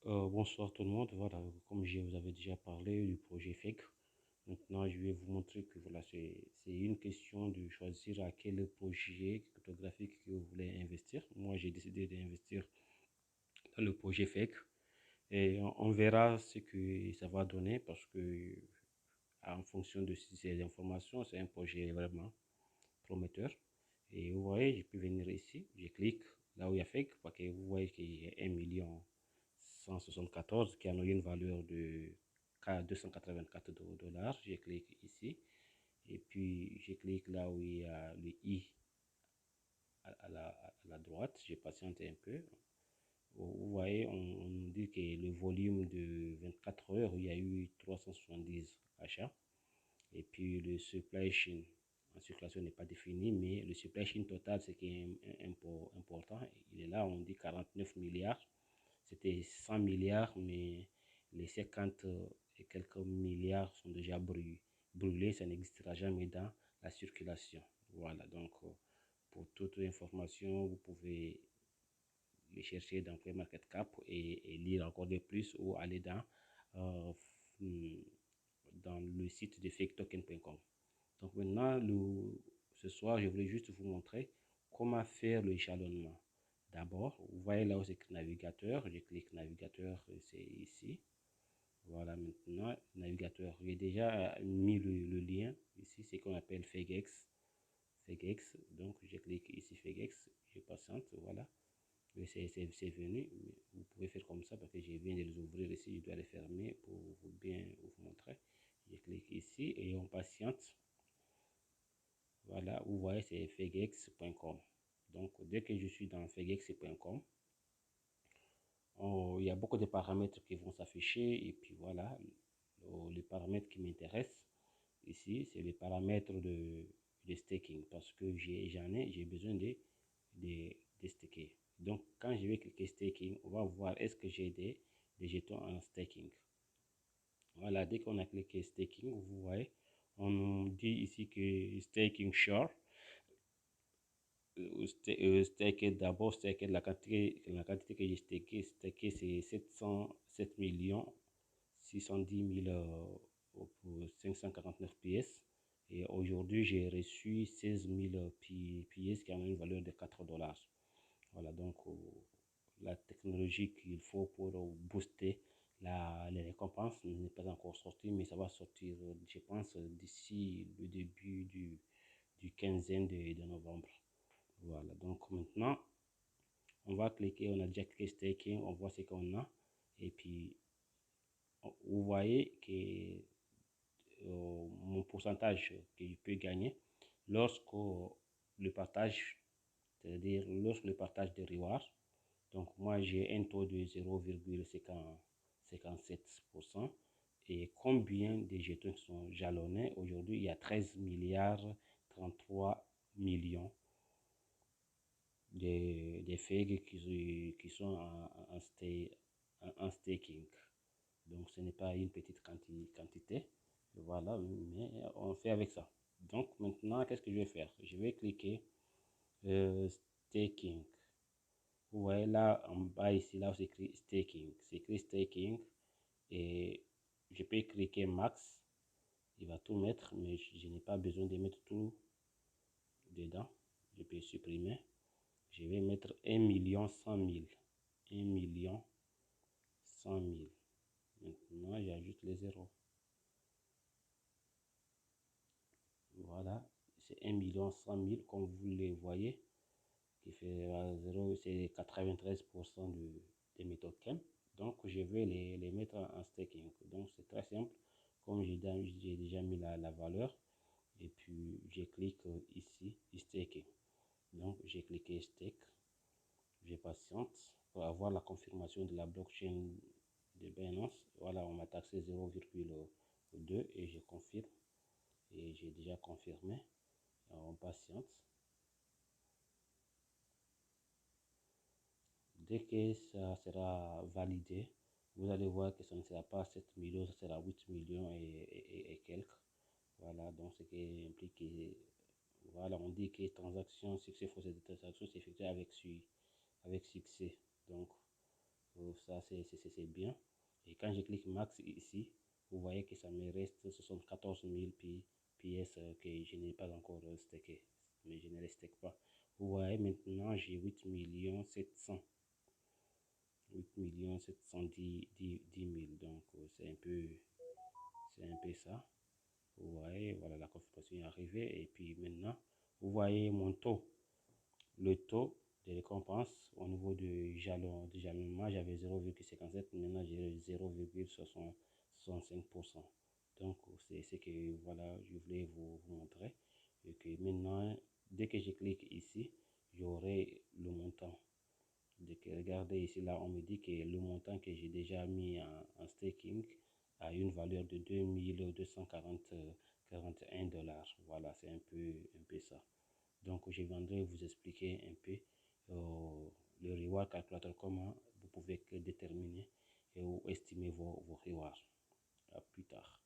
Bonsoir tout le monde. Voilà, comme je vous avais déjà parlé du projet FEC, maintenant je vais vous montrer que voilà, c'est une question de choisir à quel projet cryptographique que vous voulez investir. Moi, j'ai décidé d'investir dans le projet FEC et on verra ce que ça va donner parce que en fonction de ces informations, c'est un projet vraiment prometteur. Et vous voyez, je peux venir ici, je clique là où il y a FEC parce que vous voyez qu'il y a 1 174 qui a une valeur de 284 dollars. Je clique ici et puis je clique là où il y a le I à la droite. Je patiente un peu. Vous voyez, on nous dit que le volume de 24 heures, il y a eu 370 achats. Et puis le supply chain en circulation n'est pas défini, mais le supply chain total, c'est qui est important. Il est là, on dit 49 milliards. C'était 100 milliards, mais les 50 et quelques milliards sont déjà brûlés. Ça n'existera jamais dans la circulation. Voilà, donc pour toute information, vous pouvez les chercher dans CoinMarketCap et lire encore de plus ou aller euh, dans le site de faketoken.com. Donc maintenant, ce soir, je voulais juste vous montrer comment faire le jalonnement. D'abord, vous voyez là où c'est écrit navigateur. Je clique navigateur, c'est ici. Voilà, maintenant, navigateur. J'ai déjà mis le lien ici, c'est qu'on appelle FEGEX. FEGEX, donc je clique ici FEGEX, je patiente, voilà. C'est venu, vous pouvez faire comme ça parce que je viens de les ouvrir ici, je dois les fermer pour bien vous montrer. Je clique ici et on patiente. Voilà, vous voyez, c'est fegex.com. Donc, dès que je suis dans fegex.com, il y a beaucoup de paramètres qui vont s'afficher. Et puis voilà, les paramètres qui m'intéressent ici, c'est les paramètres de staking. Parce que j'ai besoin de staker. Donc, quand je vais cliquer staking, on va voir est-ce que j'ai des jetons en staking. Voilà, dès qu'on a cliqué staking, vous voyez, on nous dit ici que staking short. Staker d'abord, staker la quantité que j'ai staké c'est 707 millions 610 000 pour 549 pièces. Et aujourd'hui, j'ai reçu 16 000 pièces qui ont une valeur de 4 dollars. Voilà, donc la technologie qu'il faut pour booster les récompenses n'est pas encore sortie, mais ça va sortir, je pense, d'ici le début du 15e de novembre. Voilà, donc maintenant, on va cliquer, on a déjà cliqué staking, on voit ce qu'on a. Et puis, vous voyez que mon pourcentage que je peux gagner lorsque le partage, c'est-à-dire lorsque le partage de rewards. Donc, moi, j'ai un taux de 0,57%. Et combien de jetons sont jalonnés? Aujourd'hui, il y a 13 milliards 33 millions des feuilles qui sont en staking. Donc, ce n'est pas une petite quantité. Voilà, mais on fait avec ça. Donc, maintenant, qu'est-ce que je vais faire? Je vais cliquer staking. Vous voyez là en bas ici, là où c'est écrit staking. C'est écrit staking et je peux cliquer max. Il va tout mettre, mais je n'ai pas besoin de mettre tout dedans. Je peux supprimer. Je vais mettre 1 100 000. 1 100 000. Maintenant, j'ajoute les zéros. Voilà, c'est 1 100 000 comme vous les voyez, qui fait 0, c'est 93% de mes tokens. Donc, je vais les mettre en staking. Donc, c'est très simple. Comme j'ai déjà mis la valeur, et puis je clique ici, staking. Donc, j'ai cliqué stake. Je patiente pour avoir la confirmation de la blockchain de Binance. Voilà, on m'a taxé 0,2 et je confirme. Et j'ai déjà confirmé. Alors, on patiente. Dès que ça sera validé, vous allez voir que ça ne sera pas 7 millions, ça sera 8 millions et quelques. Voilà, donc ce qui implique que, voilà, on dit que transaction, succès, cette transaction s'effectue avec succès. Donc, ça, c'est bien. Et quand je clique max ici, vous voyez que ça me reste 74 000 pièces que je n'ai pas encore stacké. Mais je ne les stack pas. Vous voyez, maintenant, j'ai 8 700 710 000. Donc, c'est un peu ça. Vous voyez, voilà, la confirmation est arrivée. Et puis maintenant, vous voyez mon taux. Le taux de récompense au niveau du jalonnement, j'avais 0,57. Maintenant, j'ai 0,65%. Donc, c'est ce que voilà, je voulais vous montrer. Et que maintenant, dès que je clique ici, j'aurai le montant. Regardez ici, là, on me dit que le montant que j'ai déjà mis en staking a une valeur de 2241 dollars. Voilà, c'est un peu ça. Donc, je viendrai vous expliquer un peu le reward calculator, comment vous pouvez déterminer ou estimer vos rewards. À plus tard.